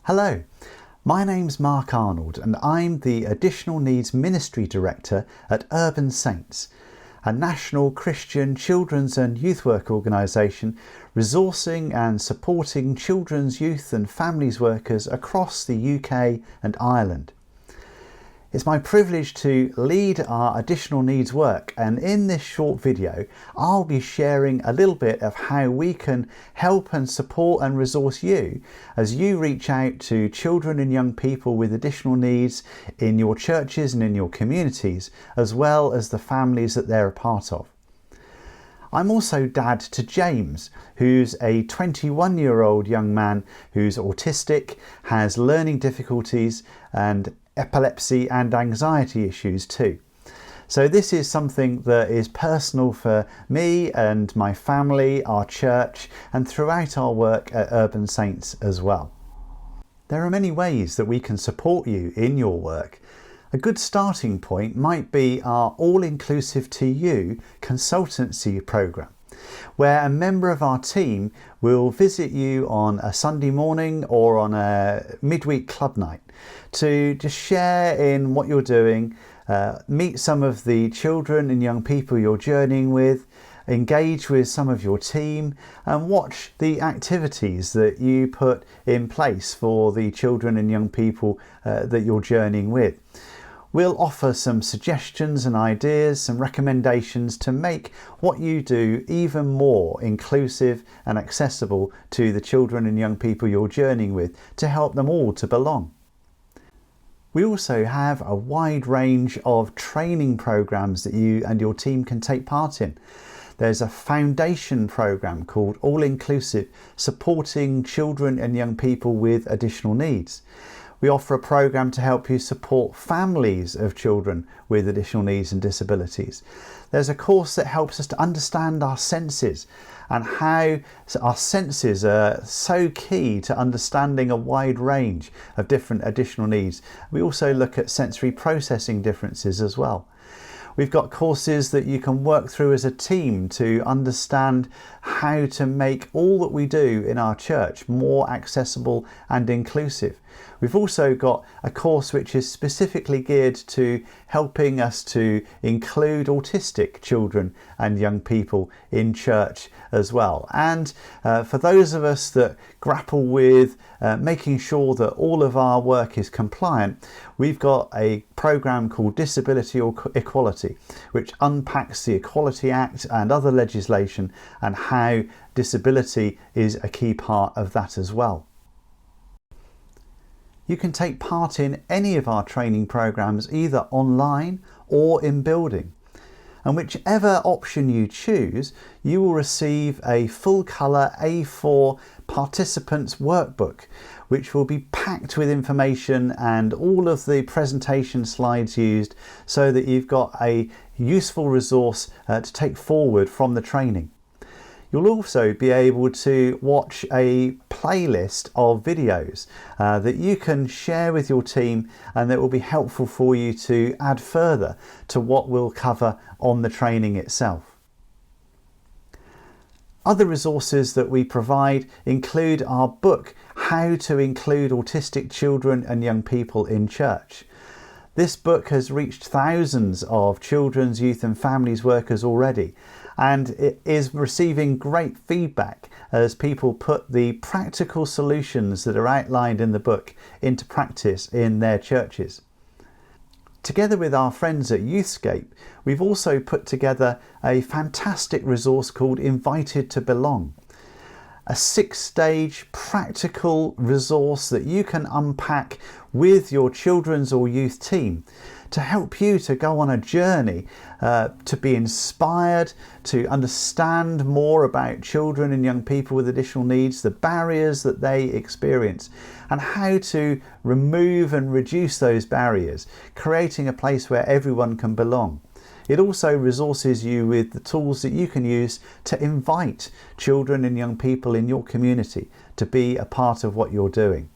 Hello, my name's Mark Arnold and I'm the Additional Needs Ministry Director at Urban Saints, a national Christian children's and youth work organisation resourcing and supporting children's, youth and families workers across the UK and Ireland. It's my privilege to lead our additional needs work, and in this short video I'll be sharing a little bit of how we can help and support and resource you as you reach out to children and young people with additional needs in your churches and in your communities, as well as the families that they're a part of. I'm also dad to James, who's a 21-year-old young man who's autistic, has learning difficulties and epilepsy and anxiety issues too. So this is something that is personal for me and my family, our church, and throughout our work at Urban Saints as well. There are many ways that we can support you in your work. A good starting point might be our All-Inclusive to You consultancy programme, where a member of our team will visit you on a Sunday morning or on a midweek club night to just share in what you're doing, meet some of the children and young people you're journeying with, engage with some of your team and watch the activities that you put in place for the children and young people that you're journeying with. We'll offer some suggestions and ideas, some recommendations to make what you do even more inclusive and accessible to the children and young people you're journeying with, to help them all to belong. We also have a wide range of training programs that you and your team can take part in. There's a foundation program called All Inclusive, supporting children and young people with additional needs. We offer a program to help you support families of children with additional needs and disabilities. There's a course that helps us to understand our senses and how our senses are so key to understanding a wide range of different additional needs. We also look at sensory processing differences as well. We've got courses that you can work through as a team to understand how to make all that we do in our church more accessible and inclusive. We've also got a course which is specifically geared to helping us to include autistic children and young people in church as well. And for those of us that grapple with making sure that all of our work is compliant, we've got a program called Disability Equality, which unpacks the Equality Act and other legislation and how disability is a key part of that as well. You can take part in any of our training programs either online or in building. And whichever option you choose, you will receive a full colour A4 participants workbook, which will be packed with information and all of the presentation slides used, so that you've got a useful resource to take forward from the training. You'll also be able to watch a playlist of videos that you can share with your team and that will be helpful for you to add further to what we'll cover on the training itself. Other resources that we provide include our book, How to Include Autistic Children and Young People in Church. This book has reached thousands of children's, youth and families workers already, and it is receiving great feedback as people put the practical solutions that are outlined in the book into practice in their churches. Together with our friends at Youthscape, we've also put together a fantastic resource called Invited to Belong. A 6-stage practical resource that you can unpack with your children's or youth team to help you to go on a journey to be inspired, to understand more about children and young people with additional needs, the barriers that they experience, and how to remove and reduce those barriers, creating a place where everyone can belong. It also resources you with the tools that you can use to invite children and young people in your community to be a part of what you're doing.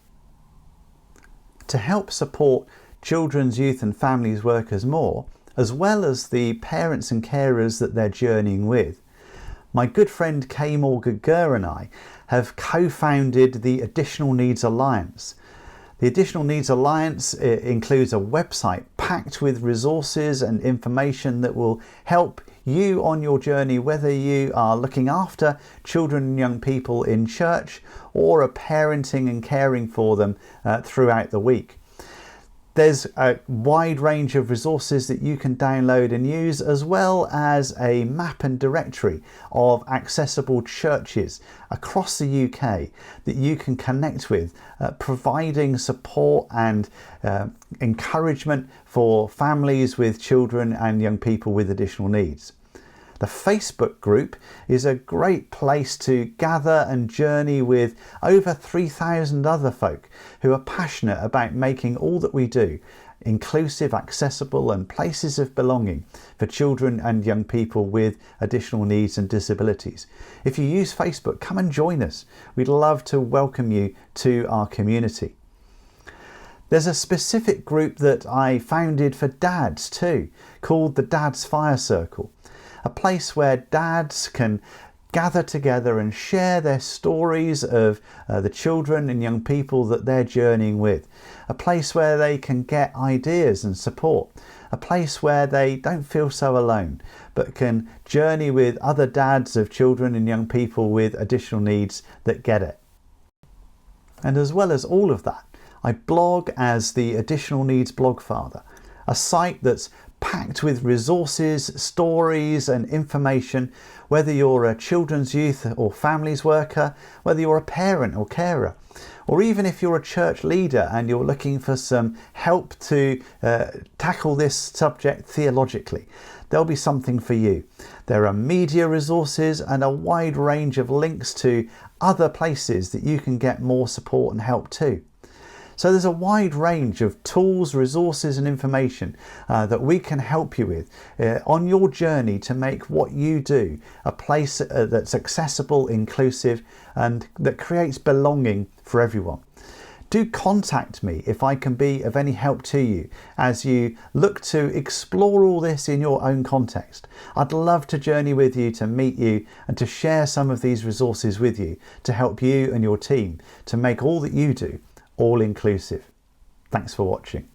To help support children's, youth and families workers more, as well as the parents and carers that they're journeying with, my good friend Kay Morgan and I have co-founded the Additional Needs Alliance. The Additional Needs Alliance includes a website packed with resources and information that will help you on your journey, whether you are looking after children and young people in church or are parenting and caring for them throughout the week. There's a wide range of resources that you can download and use, as well as a map and directory of accessible churches across the UK that you can connect with, providing support and encouragement for families with children and young people with additional needs. The Facebook group is a great place to gather and journey with over 3,000 other folk who are passionate about making all that we do inclusive, accessible and places of belonging for children and young people with additional needs and disabilities. If you use Facebook, come and join us. We'd love to welcome you to our community. There's a specific group that I founded for dads too, called the Dads Fire Circle. A place where dads can gather together and share their stories of the children and young people that they're journeying with. A place where they can get ideas and support. A place where they don't feel so alone, but can journey with other dads of children and young people with additional needs that get it. And as well as all of that, I blog as the Additional Needs Blogfather, a site that's packed with resources, stories and information, whether you're a children's, youth or families worker, whether you're a parent or carer, or even if you're a church leader and you're looking for some help to tackle this subject theologically. There'll be something for you. There are media resources and a wide range of links to other places that you can get more support and help too. So there's a wide range of tools, resources and information that we can help you with on your journey to make what you do a place that's accessible, inclusive and that creates belonging for everyone. Do contact me if I can be of any help to you as you look to explore all this in your own context. I'd love to journey with you, to meet you and to share some of these resources with you to help you and your team to make all that you do all inclusive. Thanks for watching.